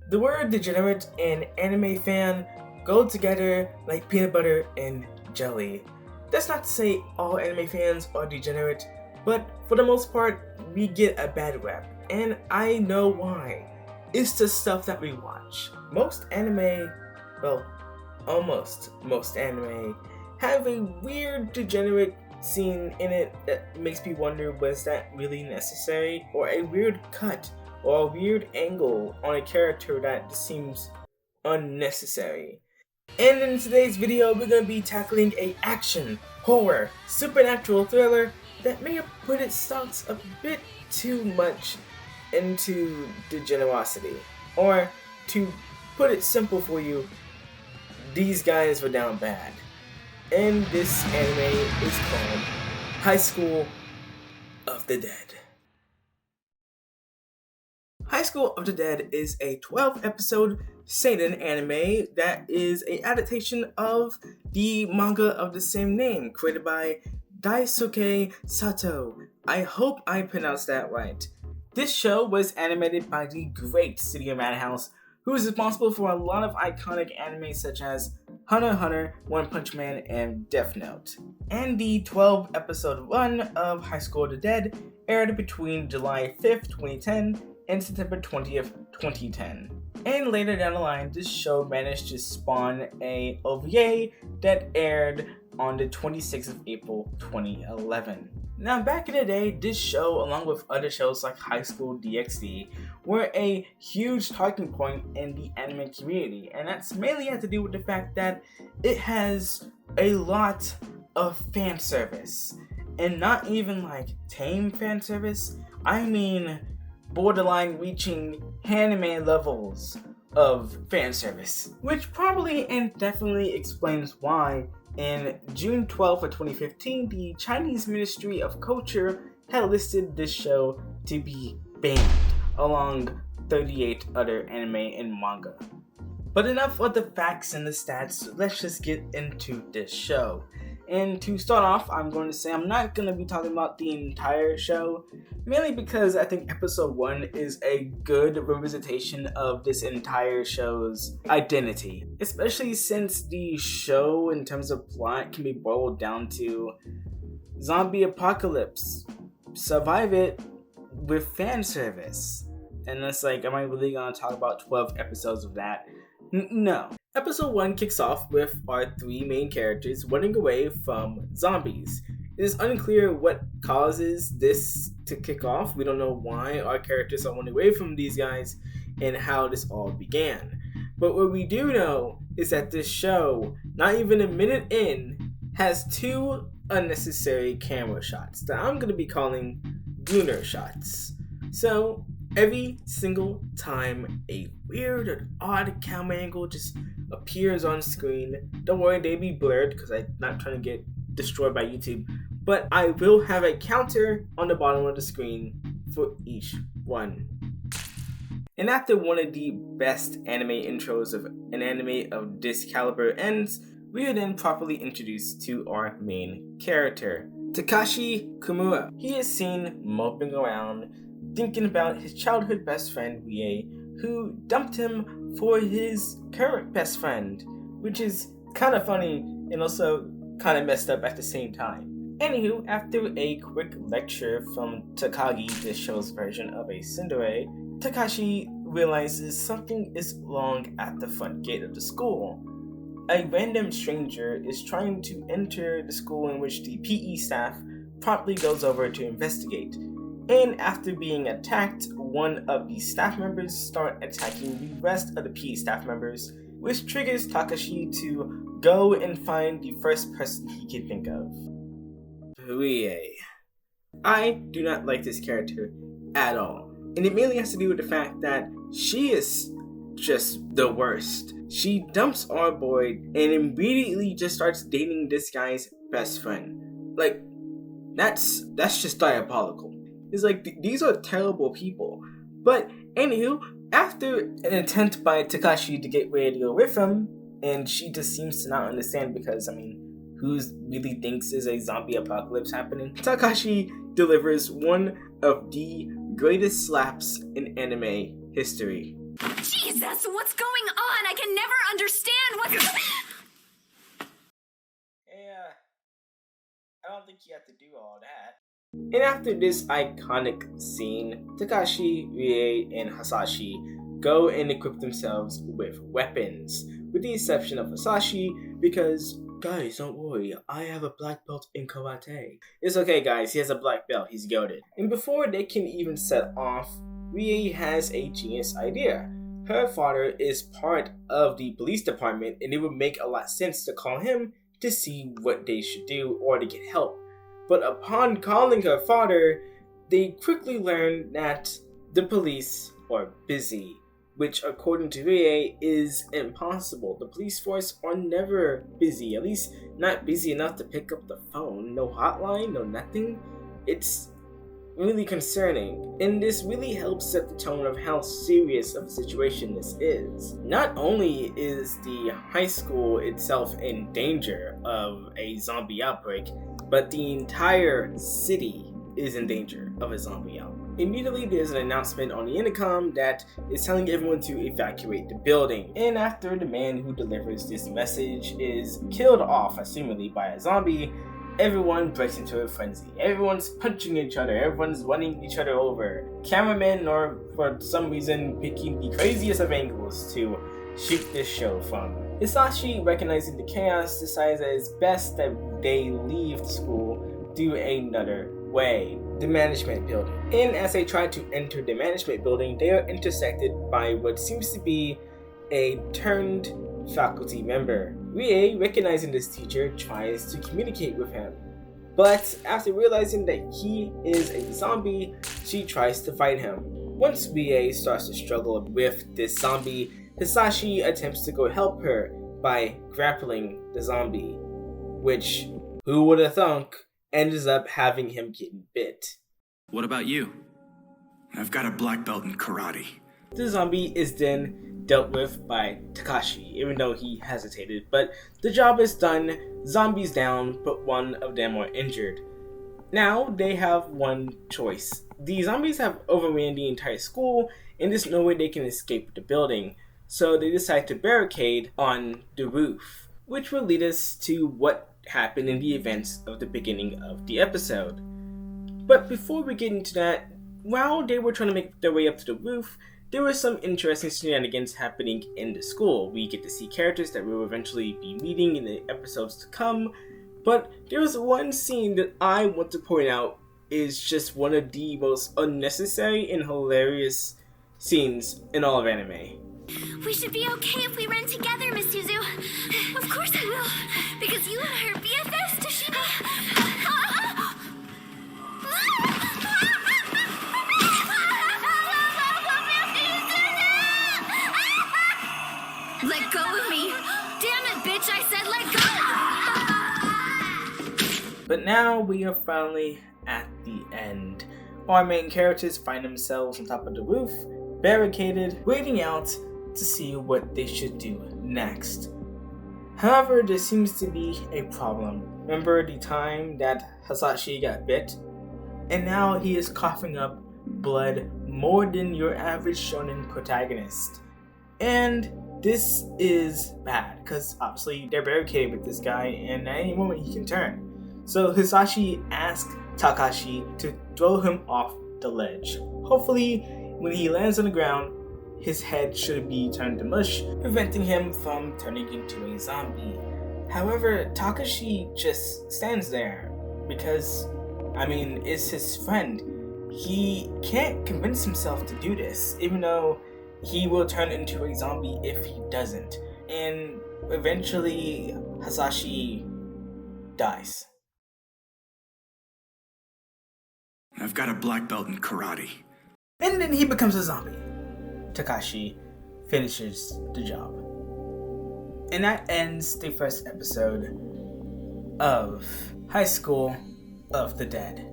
The word degenerate and anime fan go together like peanut butter and jelly. That's not to say all anime fans are degenerate, but for the most part, we get a bad rap, and I know why. It's the stuff that we watch. Most anime, well, almost most anime, have a weird degenerate scene in it that makes me wonder, was that really necessary? Or a weird cut or a weird angle on a character that just seems unnecessary. And in today's video, we're going to be tackling a action, horror, supernatural thriller that may have put its thoughts a bit too much into degenerosity. Or, to put it simple for you, these guys were down bad. And this anime is called High School of the Dead. High School of the Dead is a 12-episode seinen anime that is an adaptation of the manga of the same name, created by Daisuke Sato. I hope I pronounced that right. This show was animated by the great Studio Madhouse, who is responsible for a lot of iconic anime such as Hunter x Hunter, One Punch Man, and Death Note. And the 12-episode run of High School of the Dead aired between July 5th, 2010 and September 20th, 2010. And later down the line, this show managed to spawn a OVA that aired on the 26th of April, 2011. Now, back in the day, this show, along with other shows like High School DxD, were a huge talking point in the anime community, and that's mainly had to do with the fact that it has a lot of fan service, and not even like tame fan service. I mean, borderline reaching anime levels of fan service, which probably and definitely explains why in June 12th of 2015, the Chinese Ministry of Culture had listed this show to be banned, along 38 other anime and manga. But enough of the facts and the stats, let's just get into this show. And to start off, I'm going to say I'm not going to be talking about the entire show, mainly because I think episode 1 is a good representation of this entire show's identity. Especially since the show, in terms of plot, can be boiled down to zombie apocalypse. Survive it with fan service. And it's like, am I really going to talk about 12 episodes of that? No. Episode 1 kicks off with our three main characters running away from zombies. It is unclear what causes this to kick off. We don't know why our characters are running away from these guys and how this all began. But what we do know is that this show, not even a minute in, has two unnecessary camera shots that I'm going to be calling Gunner shots. So, every single time a weird and odd camera angle just appears on screen, don't worry, they be blurred because I'm not trying to get destroyed by YouTube, but I will have a counter on the bottom of the screen for each one. And after one of the best anime intros of an anime of this caliber ends, we are then properly introduced to our main character, Takashi Kimura. He is seen moping around, thinking about his childhood best friend, Rie, who dumped him for his current best friend, which is kind of funny and also kind of messed up at the same time. Anywho, after a quick lecture from Takagi, this show's version of a tsundere, Takashi realizes something is wrong at the front gate of the school. A random stranger is trying to enter the school, in which the PE staff promptly goes over to investigate. And after being attacked, one of the staff members start attacking the rest of the PE staff members, which triggers Takashi to go and find the first person he can think of, Rie. I do not like this character at all, and it mainly has to do with the fact that she is just the worst. She dumps our boy and immediately just starts dating this guy's best friend. Like, that's just diabolical. It's like, these are terrible people. But anywho, after an attempt by Takashi to get Rie to go with him, and she just seems to not understand because, I mean, who really thinks there's a zombie apocalypse happening? Takashi delivers one of the greatest slaps in anime history. is that what's going on? I can never understand what's... Yeah, I don't think you have to do all that. And after this iconic scene, Takashi, Rie, and Hasashi go and equip themselves with weapons, with the exception of Hasashi, because, guys, don't worry, I have a black belt in karate. It's okay, guys, he has a black belt, he's goated. And before they can even set off, Rie has a genius idea. Her father is part of the police department, and it would make a lot of sense to call him to see what they should do or to get help. But upon calling her father, they quickly learn that the police are busy, which according to Rie is impossible. The police force are never busy, at least not busy enough to pick up the phone. No hotline, no nothing. It's really concerning, and this really helps set the tone of how serious of a situation this is. Not only is the high school itself in danger of a zombie outbreak, but the entire city is in danger of a zombie outbreak. Immediately there's an announcement on the intercom that is telling everyone to evacuate the building, and after the man who delivers this message is killed off, assumedly by a zombie, everyone breaks into a frenzy. Everyone's punching each other, everyone's running each other over. Cameramen are, for some reason, picking the craziest of angles to shoot this show from. Hisashi, recognizing the chaos, decides that it's best that they leave the school through another way, the management building. And as they try to enter the management building, they are intersected by what seems to be a turned faculty member. Rie, recognizing this teacher, tries to communicate with him. But after realizing that he is a zombie, she tries to fight him. Once Rie starts to struggle with this zombie, Hisashi attempts to go help her by grappling the zombie, which, who would have thunk, ends up having him getting bit. What about you? I've got a black belt in karate. The zombie is then dealt with by Takashi, even though he hesitated, but the job is done, zombies down, but one of them are injured. Now they have one choice. The zombies have overran the entire school, and there's no way they can escape the building, so they decide to barricade on the roof, which will lead us to what happened in the events of the beginning of the episode. But before we get into that, while they were trying to make their way up to the roof, there were some interesting shenanigans happening in the school. We get to see characters that we will eventually be meeting in the episodes to come, but there was one scene that I want to point out is just one of the most unnecessary and hilarious scenes in all of anime. We should be okay if we run together, Miss Yuzu. Of course I will, because you and I are BFFs, Toshimi. Let go of me! Damn it, bitch! I said let go! But now we are finally at the end. Our main characters find themselves on top of the roof, barricaded, waiting out to see what they should do next. However, there seems to be a problem. Remember the time that Hasashi got bit? And now he is coughing up blood more than your average shonen protagonist. And this is bad, because obviously they're barricaded with this guy, and at any moment he can turn. So Hisashi asks Takashi to throw him off the ledge. Hopefully, when he lands on the ground, his head should be turned to mush, preventing him from turning into a zombie. However, Takashi just stands there, because, it's his friend. He can't convince himself to do this, even though he will turn into a zombie if he doesn't. And eventually, Hasashi dies. I've got a black belt in karate. And then he becomes a zombie. Takashi finishes the job. And that ends the first episode of High School of the Dead.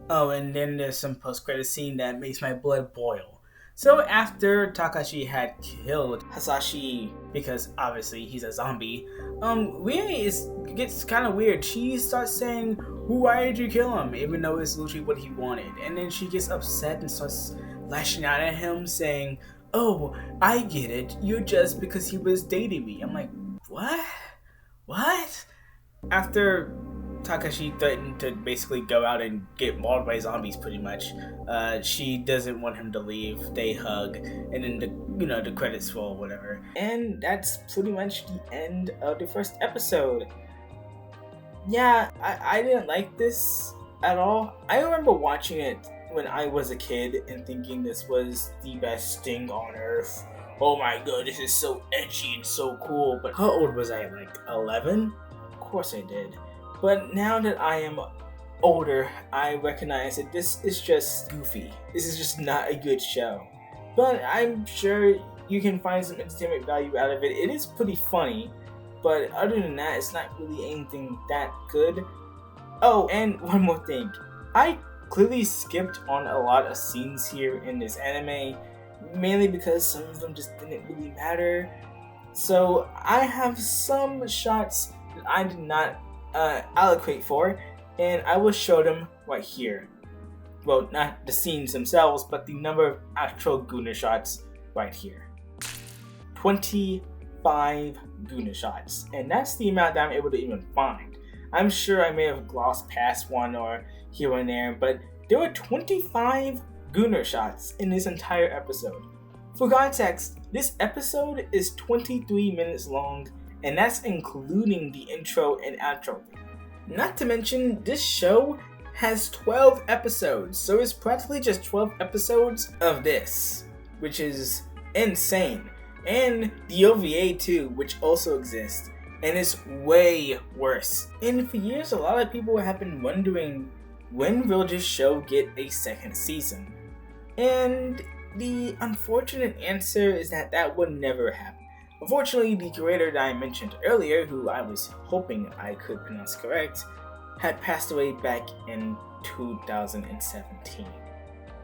Oh, and then there's some post-credit scene that makes my blood boil. So after Takashi had killed Hasashi, because obviously he's a zombie, Rie gets kind of weird. She starts saying, why did you kill him? Even though it's literally what he wanted. And then she gets upset and starts lashing out at him, saying, "Oh, I get it. You're just because he was dating me." I'm like, "What? What?" After Takashi threatened to basically go out and get mauled by zombies, pretty much, she doesn't want him to leave. They hug, and then the credits roll, whatever. And that's pretty much the end of the first episode. Yeah, I didn't like this at all. I remember watching it when I was a kid and thinking this was the best thing on earth. Oh my god, this is so edgy and so cool. But how old was I? Like 11? Of course I did. But now that I am older, I recognize that this is just goofy. This is just not a good show. But I'm sure you can find some entertainment value out of it. It is pretty funny. But other than that, it's not really anything that good. Oh, and one more thing. I clearly skipped on a lot of scenes here in this anime, mainly because some of them just didn't really matter. So I have some shots that I did not allocate for, and I will show them right here. Well, not the scenes themselves, but the number of actual Guna shots right here. 25 Guna shots, and that's the amount that I'm able to even find. I'm sure I may have glossed past one or here and there, but there were 25 Guna shots in this entire episode. For context, this episode is 23 minutes long, and that's including the intro and outro. Not to mention, this show has 12 episodes, so it's practically just 12 episodes of this, which is insane. And the OVA too, which also exists, and it's way worse. And for years, a lot of people have been wondering, when will this show get a second season? And the unfortunate answer is that would never happen. Unfortunately, the creator that I mentioned earlier, who I was hoping I could pronounce correct, had passed away back in 2017.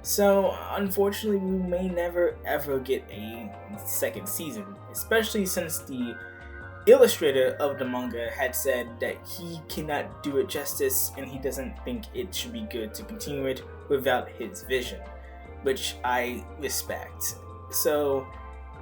So, unfortunately, we may never ever get a second season, especially since the illustrator of the manga had said that he cannot do it justice and he doesn't think it should be good to continue it without his vision, which I respect. So,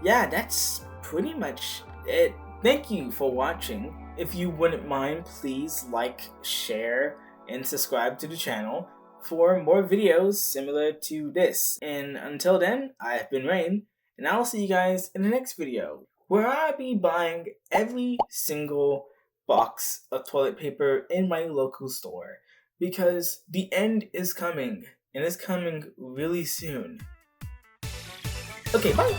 yeah, that's pretty much it. Thank you for watching. If you wouldn't mind, please like, share, and subscribe to the channel for more videos similar to this. And until then, I've been Rain, and I'll see you guys in the next video, where I'll be buying every single box of toilet paper in my local store, because the end is coming, and it's coming really soon. Okay, bye!